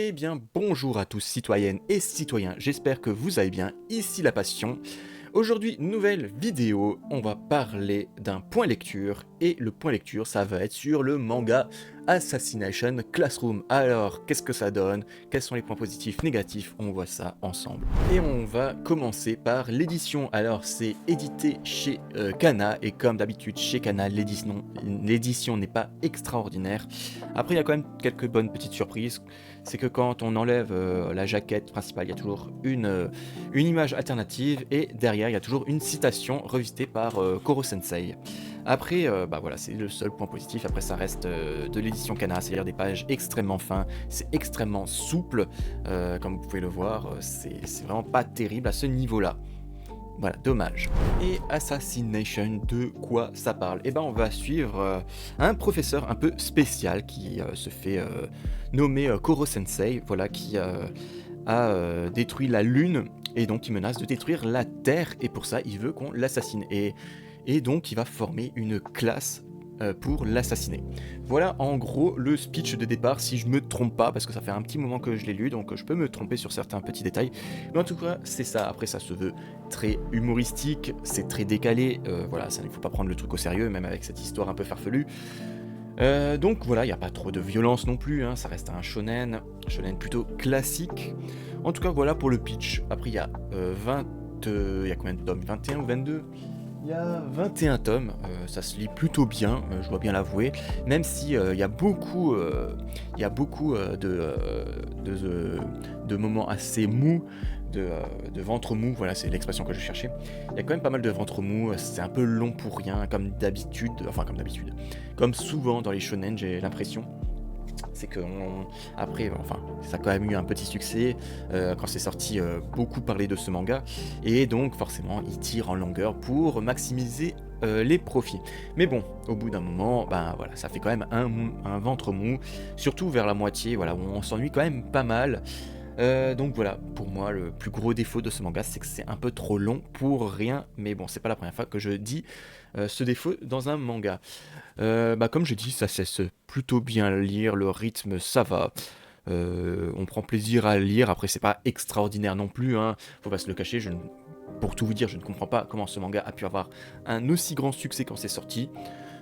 Eh bien, bonjour à tous, citoyennes et citoyens, j'espère que vous allez bien, ici La Passion. Aujourd'hui, nouvelle vidéo, on va parler d'un point lecture, et le point lecture, ça va être sur le manga Assassination Classroom. Alors, qu'est-ce que ça donne? Quels sont les points positifs, négatifs? On voit ça ensemble. Et on va commencer par l'édition. Alors, c'est édité chez Kana, et comme d'habitude, chez Kana, l'édition n'est pas extraordinaire. Après, il y a quand même quelques bonnes petites surprises. C'est que quand on enlève la jaquette principale, il y a toujours une image alternative et derrière il y a toujours une citation revisitée par Koro Sensei. Après, bah voilà, c'est le seul point positif. Après, ça reste de l'édition Kana, c'est-à-dire des pages extrêmement fins, c'est extrêmement souple, comme vous pouvez le voir, c'est vraiment pas terrible à ce niveau-là. Voilà, dommage. Et Assassination, de quoi ça parle? Eh ben, on va suivre un professeur un peu spécial qui se fait nommer Koro Sensei, voilà, qui a détruit la Lune et donc il menace de détruire la Terre et pour ça il veut qu'on l'assassine et donc il va former une classe pour l'assassiner. Voilà en gros le speech de départ, si je me trompe pas, parce que ça fait un petit moment que je l'ai lu, donc je peux me tromper sur certains petits détails. Mais en tout cas, c'est ça. Après, ça se veut très humoristique, c'est très décalé. Voilà, ça, il ne faut pas prendre le truc au sérieux, même avec cette histoire un peu farfelue. Donc voilà, il n'y a pas trop de violence non plus, hein, ça reste un shonen plutôt classique. En tout cas, voilà pour le pitch. Après, il y a il y a combien de tomes? 21 ou 22? Il y a 21 tomes, ça se lit plutôt bien, je dois bien l'avouer, même si il y a beaucoup, de moments assez mous, de ventre mou, voilà, c'est l'expression que je cherchais. Il y a quand même pas mal de ventre mou, c'est un peu long pour rien, comme d'habitude, comme souvent dans les shonen, j'ai l'impression. C'est que après, enfin, ça a quand même eu un petit succès quand c'est sorti, beaucoup parlé de ce manga, et donc forcément, il tire en longueur pour maximiser les profits. Mais bon, au bout d'un moment, ben voilà, ça fait quand même un ventre mou, surtout vers la moitié, voilà, où on s'ennuie quand même pas mal. Donc voilà, pour moi, le plus gros défaut de ce manga, c'est que c'est un peu trop long pour rien. Mais bon, c'est pas la première fois que je dis ce défaut dans un manga. Bah, comme je dis, ça cesse plutôt bien à lire, le rythme ça va. On prend plaisir à lire, après c'est pas extraordinaire non plus, hein, faut pas se le cacher, pour tout vous dire, je ne comprends pas comment ce manga a pu avoir un aussi grand succès quand c'est sorti.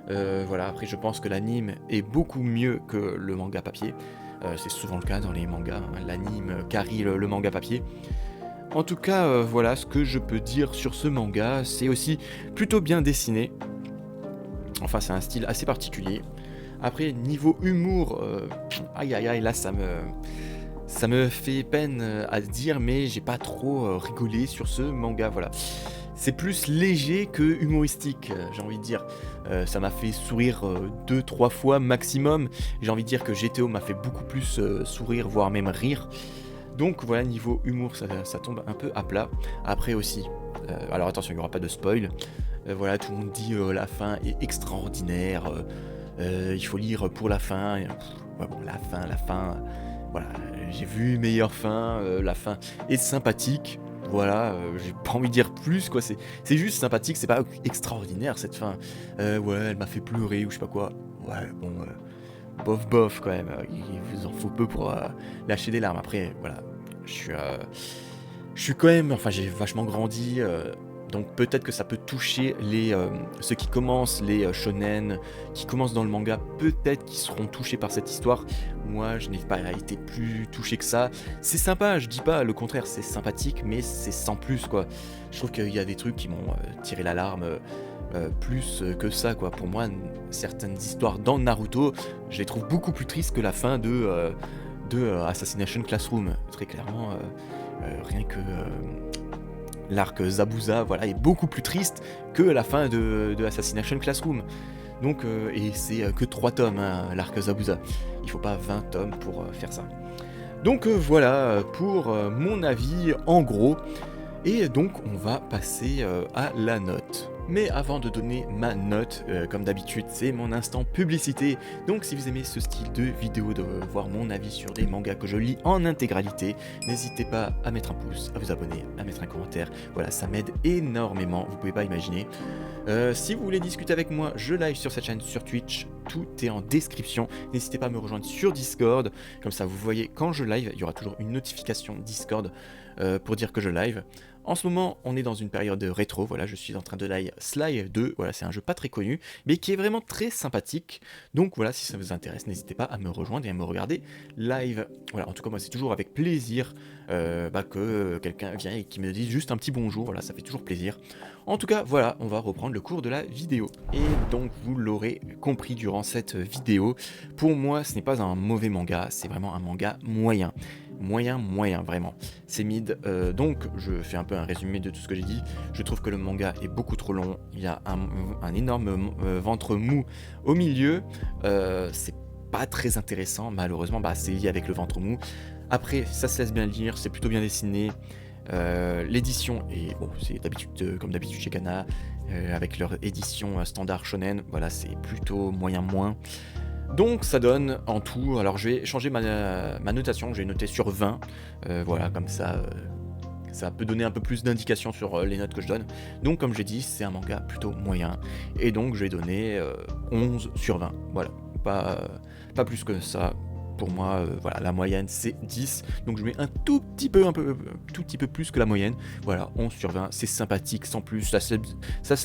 Voilà, après je pense que l'anime est beaucoup mieux que le manga papier. C'est souvent le cas dans les mangas, hein, l'anime carry le manga papier. En tout cas, voilà ce que je peux dire sur ce manga, c'est aussi plutôt bien dessiné. Enfin, c'est un style assez particulier. Après, niveau humour, aïe aïe aïe, là ça me fait peine à dire, mais j'ai pas trop rigolé sur ce manga, voilà. C'est plus léger que humoristique, j'ai envie de dire. Ça m'a fait sourire 2-3 fois maximum. J'ai envie de dire que GTO m'a fait beaucoup plus sourire, voire même rire. Donc voilà, niveau humour, ça tombe un peu à plat. Après aussi, alors attention, il n'y aura pas de spoil. Voilà, tout le monde dit la fin est extraordinaire. Il faut lire pour la fin. Et, ouais, bon, la fin. Voilà, j'ai vu meilleure fin. La fin est sympathique. Voilà, j'ai pas envie de dire plus, quoi. C'est juste sympathique, c'est pas extraordinaire cette fin. Ouais, elle m'a fait pleurer ou je sais pas quoi. Ouais, bon, bof bof quand même. Il vous en faut peu pour lâcher des larmes. Après, voilà, je suis quand même, enfin, j'ai vachement grandi. Donc peut-être que ça peut toucher ceux qui commencent les shonen, qui commencent dans le manga, peut-être qu'ils seront touchés par cette histoire. Moi, je n'ai pas été plus touché que ça. C'est sympa, je dis pas le contraire, c'est sympathique, mais c'est sans plus, quoi. Je trouve qu'il y a des trucs qui m'ont tiré l'alarme plus que ça, quoi. Pour moi, certaines histoires dans Naruto, je les trouve beaucoup plus tristes que la fin de Assassination Classroom. Très clairement, rien que l'arc Zabuza, voilà, est beaucoup plus triste que la fin de Assassination Classroom. Donc, et c'est que 3 tomes, hein, l'arc Zabuza. Il faut pas 20 tomes pour faire ça. Donc voilà pour mon avis en gros. Et donc on va passer à la note. Mais avant de donner ma note, comme d'habitude, c'est mon instant publicité. Donc si vous aimez ce style de vidéo, de voir mon avis sur des mangas que je lis en intégralité, n'hésitez pas à mettre un pouce, à vous abonner, à mettre un commentaire. Voilà, ça m'aide énormément, vous pouvez pas imaginer. Si vous voulez discuter avec moi, je live sur cette chaîne sur Twitch, tout est en description. N'hésitez pas à me rejoindre sur Discord, comme ça vous voyez quand je live, il y aura toujours une notification Discord pour dire que je live. En ce moment, on est dans une période rétro, voilà, je suis en train de live Sly 2, voilà, c'est un jeu pas très connu, mais qui est vraiment très sympathique. Donc voilà, si ça vous intéresse, n'hésitez pas à me rejoindre et à me regarder live. Voilà, en tout cas, moi, c'est toujours avec plaisir que quelqu'un vient et qui me dise juste un petit bonjour, voilà, ça fait toujours plaisir. En tout cas, voilà, on va reprendre le cours de la vidéo. Et donc, vous l'aurez compris durant cette vidéo, pour moi, ce n'est pas un mauvais manga, c'est vraiment un manga moyen. Moyen, vraiment. C'est mid, donc je fais un peu un résumé de tout ce que j'ai dit. Je trouve que le manga est beaucoup trop long, il y a un énorme ventre mou au milieu, c'est pas très intéressant, malheureusement, c'est lié avec le ventre mou. Après, ça se laisse bien lire, c'est plutôt bien dessiné. L'édition est, bon, c'est d'habitude comme d'habitude chez Kana, avec leur édition standard shonen, voilà, c'est plutôt moyen. Donc ça donne en tout, alors je vais changer ma notation, je vais noter sur 20, voilà, comme ça, ça peut donner un peu plus d'indications sur les notes que je donne. Donc comme j'ai dit, c'est un manga plutôt moyen, et donc je vais donner 11 sur 20, voilà, pas plus que ça. Pour moi, voilà, la moyenne c'est 10, donc je mets un tout petit peu plus que la moyenne. Voilà, 11 sur 20, c'est sympathique, sans plus, ça se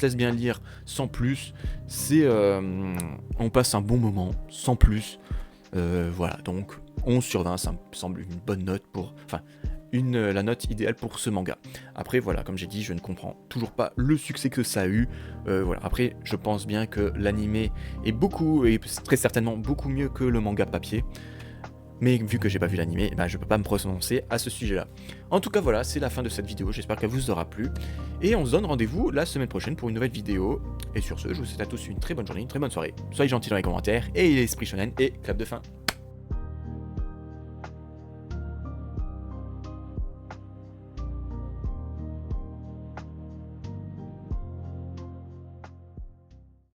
laisse bien lire, sans plus. C'est, on passe un bon moment, sans plus. Voilà, donc 11 sur 20, ça me semble une bonne note pour, enfin, la note idéale pour ce manga. Après, voilà, comme j'ai dit, je ne comprends toujours pas le succès que ça a eu. Voilà. Après, je pense bien que l'animé est très certainement beaucoup mieux que le manga papier. Mais vu que j'ai pas vu l'animé, je peux pas me prononcer à ce sujet-là. En tout cas, voilà, c'est la fin de cette vidéo. J'espère qu'elle vous aura plu. Et on se donne rendez-vous la semaine prochaine pour une nouvelle vidéo. Et sur ce, je vous souhaite à tous une très bonne journée, une très bonne soirée. Soyez gentils dans les commentaires, et l'esprit shonen, et clap de fin.